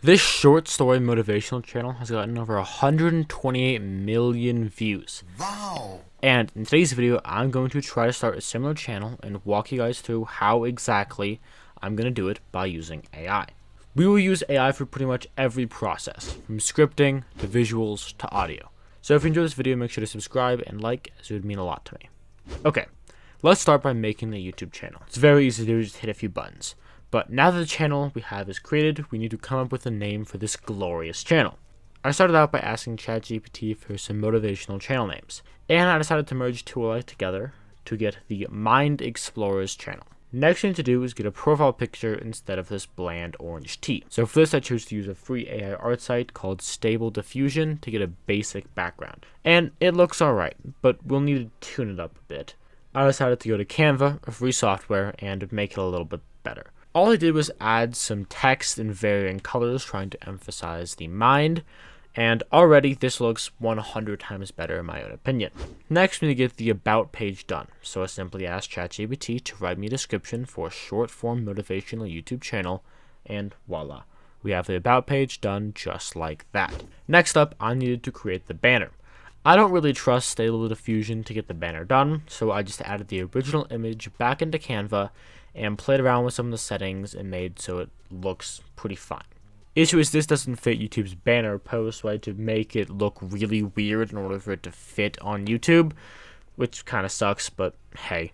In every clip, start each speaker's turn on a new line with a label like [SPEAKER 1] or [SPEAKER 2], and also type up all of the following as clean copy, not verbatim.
[SPEAKER 1] This short story motivational channel has gotten over 128 million views.
[SPEAKER 2] Wow!
[SPEAKER 1] And in today's video, I'm going to try to start a similar channel and walk you guys through how exactly I'm going to do it by using AI. We will use AI for pretty much every process, from scripting to visuals to audio. So if you enjoyed this video, make sure to subscribe and like, as it would mean a lot to me. Okay, let's start by making the YouTube channel. It's very easy to do, just hit a few buttons. But now that the channel we have is created, we need to come up with a name for this glorious channel. I started out by asking ChatGPT for some motivational channel names, and I decided to merge two alike together to get the Mind Explorers channel. Next thing to do is get a profile picture instead of this bland orange tea. So for this I chose to use a free AI art site called Stable Diffusion to get a basic background. And it looks alright, but we'll need to tune it up a bit. I decided to go to Canva, a free software, and make it a little bit better. All I did was add some text in varying colors trying to emphasize the mind, and already this looks 100 times better in my own opinion. Next, we need to get the About page done, so I simply asked ChatGPT to write me a description for a short-form motivational YouTube channel, and voila. We have the About page done just like that. Next up, I needed to create the banner. I don't really trust Stable Diffusion to get the banner done, so I just added the original image back into Canva and played around with some of the settings and made so it looks pretty fine. Issue is this doesn't fit YouTube's banner post, so I had to make it look really weird in order for it to fit on YouTube, which kind of sucks, but hey.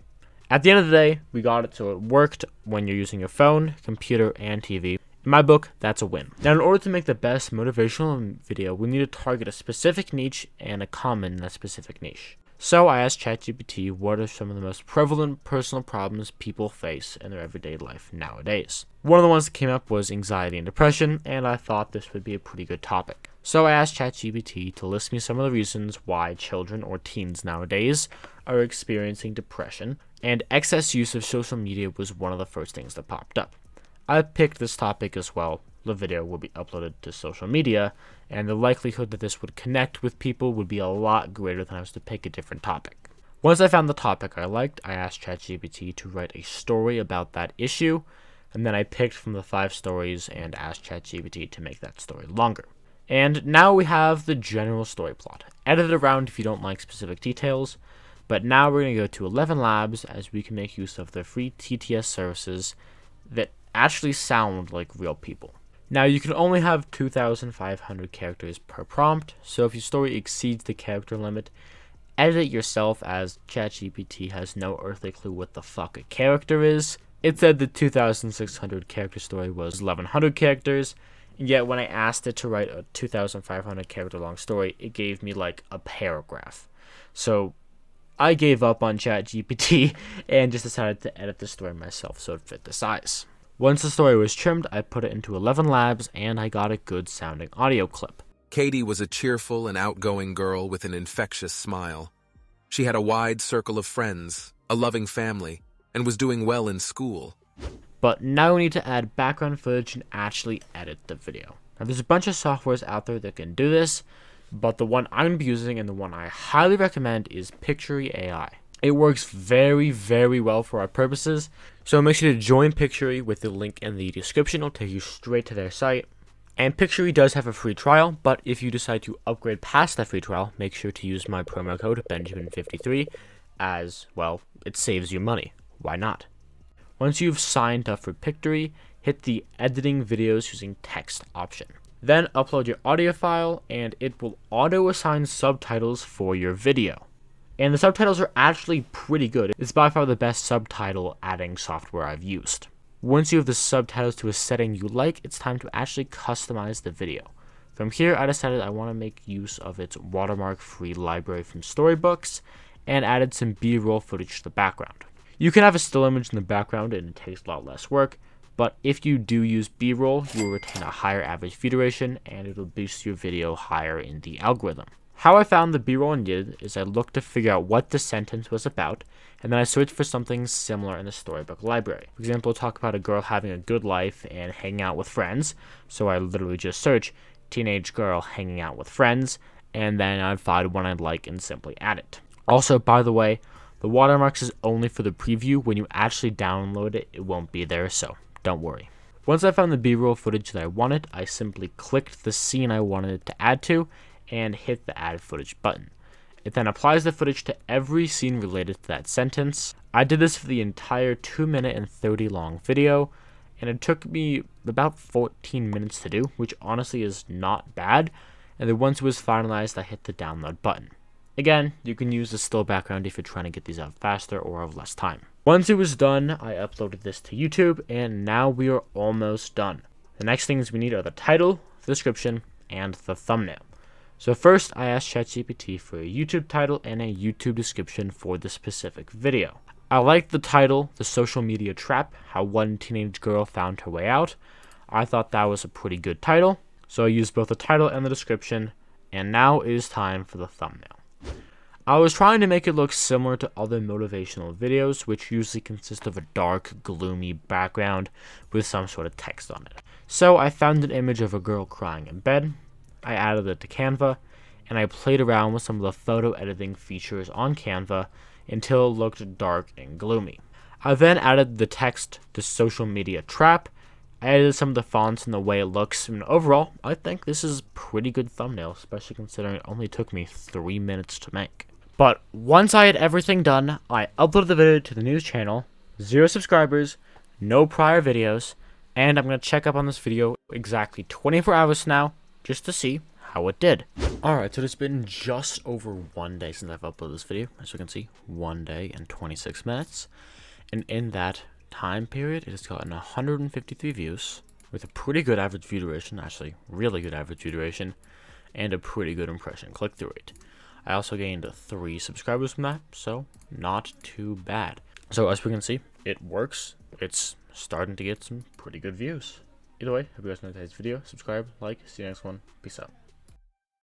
[SPEAKER 1] At the end of the day, we got it so it worked when you're using your phone, computer, and TV. In my book, that's a win. Now, in order to make the best motivational video, we need to target a specific niche and a comment in that specific niche. So I asked ChatGPT what are some of the most prevalent personal problems people face in their everyday life nowadays. One of the ones that came up was anxiety and depression, and I thought this would be a pretty good topic. So I asked ChatGPT to list me some of the reasons why children or teens nowadays are experiencing depression, and excess use of social media was one of the first things that popped up. I picked this topic as well. The video will be uploaded to social media, and the likelihood that this would connect with people would be a lot greater than I was to pick a different topic. Once I found the topic I liked, I asked ChatGPT to write a story about that issue, and then I picked from the 5 stories and asked ChatGPT to make that story longer. And now we have the general story plot. Edit it around if you don't like specific details, but now we're going to go to 11 labs as we can make use of the free TTS services that actually sound like real people. Now, you can only have 2,500 characters per prompt, so if your story exceeds the character limit, edit it yourself as ChatGPT has no earthly clue what the fuck a character is. It said the 2,600 character story was 1,100 characters, and yet when I asked it to write a 2,500 character long story, it gave me like a paragraph. So I gave up on ChatGPT and just decided to edit the story myself so it fit the size. Once the story was trimmed, I put it into 11 labs, and I got a good sounding audio clip.
[SPEAKER 3] Katie was a cheerful and outgoing girl with an infectious smile. She had a wide circle of friends, a loving family, and was doing well in school.
[SPEAKER 1] But now we need to add background footage and actually edit the video. Now there's a bunch of softwares out there that can do this, but the one I'm going to be using and the one I highly recommend is Pixlr AI. It works very, very well for our purposes, so make sure to join Pixlr with the link in the description. It'll take you straight to their site. And Pixlr does have a free trial, but if you decide to upgrade past that free trial, make sure to use my promo code Benjamin53, as, well, it saves you money. Why not? Once you've signed up for Pixlr, hit the Editing Videos Using Text option. Then upload your audio file, and it will auto-assign subtitles for your video. And the subtitles are actually pretty good. It's by far the best subtitle adding software I've used. Once you have the subtitles to a setting you like, it's time to actually customize the video. From here, I decided I want to make use of its watermark-free library from Storybooks, and added some B-roll footage to the background. You can have a still image in the background and it takes a lot less work, but if you do use B-roll, you will retain a higher average view duration, and it will boost your video higher in the algorithm. How I found the B-roll and did is I looked to figure out what the sentence was about, and then I searched for something similar in the storybook library. For example, talk about a girl having a good life and hanging out with friends, so I literally just search teenage girl hanging out with friends, and then I'd find one I'd like and simply add it. Also, by the way, the watermarks is only for the preview. When you actually download it, it won't be there, so don't worry. Once I found the B-roll footage that I wanted, I simply clicked the scene I wanted it to add to and hit the add footage button. It then applies the footage to every scene related to that sentence. I did this for the entire 2-minute and 30 long video, and it took me about 14 minutes to do, which honestly is not bad. And then once it was finalized, I hit the download button. Again, you can use the still background if you're trying to get these out faster or have less time. Once it was done, I uploaded this to YouTube, and now we are almost done. The next things we need are the title, the description, and the thumbnail. So first, I asked ChatGPT for a YouTube title and a YouTube description for the specific video. I liked the title, The Social Media Trap, How One Teenage Girl Found Her Way Out. I thought that was a pretty good title, so I used both the title and the description, and now it is time for the thumbnail. I was trying to make it look similar to other motivational videos, which usually consist of a dark, gloomy background with some sort of text on it. So I found an image of a girl crying in bed, I added it to Canva, and I played around with some of the photo editing features on Canva until it looked dark and gloomy. I then added the text to social media trap, I added some of the fonts and the way it looks, and overall, I think this is a pretty good thumbnail, especially considering it only took me 3 minutes to make. But once I had everything done, I uploaded the video to the news channel, 0 subscribers, no prior videos, and I'm going to check up on this video exactly 24 hours from now, just to see how it did. Alright, so it's been just over 1 day since I've uploaded this video. As you can see, 1 day and 26 minutes. And in that time period, it has gotten 153 views, with a pretty good average view duration, actually really good average view duration, and a pretty good impression click-through rate. I also gained 3 subscribers from that, so not too bad. So as we can see, it works. It's starting to get some pretty good views. Either way, hope you guys enjoyed today's video. Subscribe, like, see you next one. Peace out.